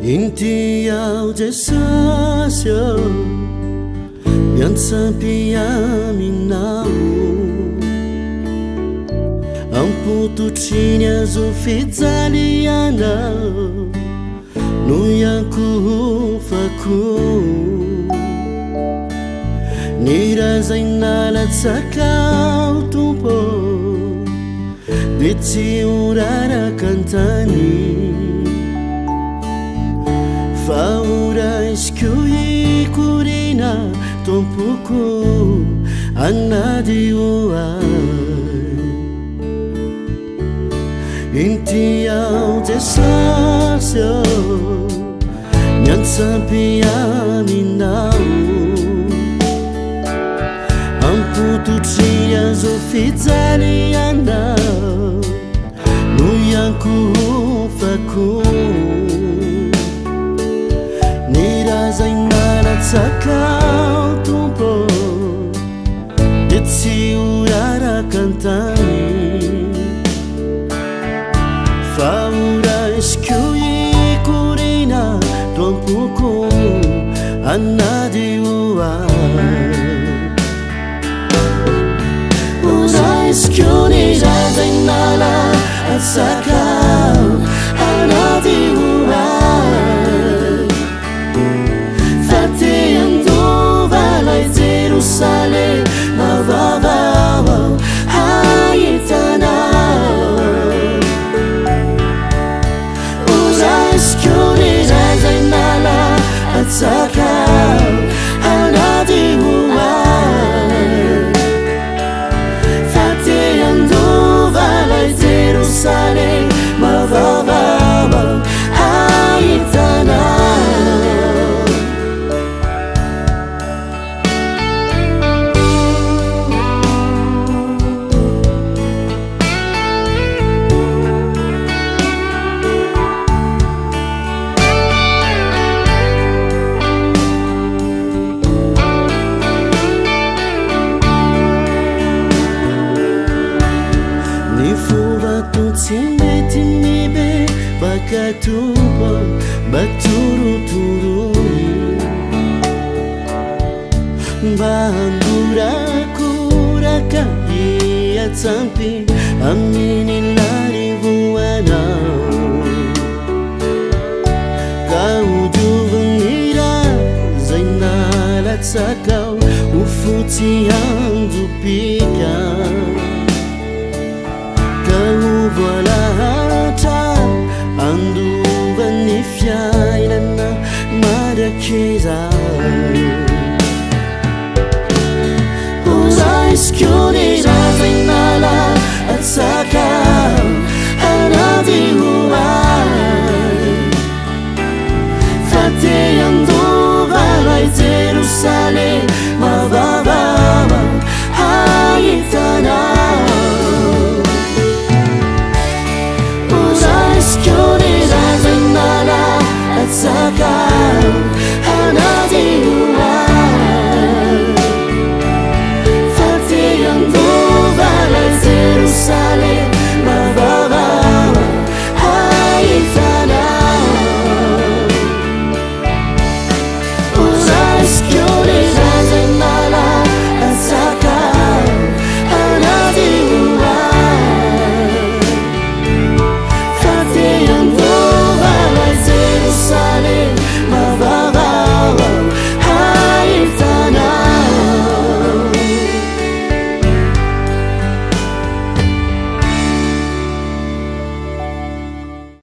Intiao jesasyo miantsampy aminao ampototriny azo fijalianao no iankofako ny razay nalatsakao tompo de tsy orarakantany fa oraisiko ikorina tompoko anadio ay intiao jesasyo miantsampy aminao ampototriny azo fijalianao no iankofako ny razay nalatsakao tompo de tsy orarakantany fa oraisiko ikorina tompoko anadio ay oraisiko ny razay nalatsakao anadio ay fate andovalay Jerusalem mavavao hahitanao oraisiko ny razay nalatsakao anadio ay fate andovalay Jerusalem mavavao hahitanao Mety mibe bakatupo baturuturi bandurakuraka iatsampi aminilarivuanao kaujuvunira zay nalatsakao ufuti anjupika volahatra andovan'ny fiainana marakizao oraisiko ny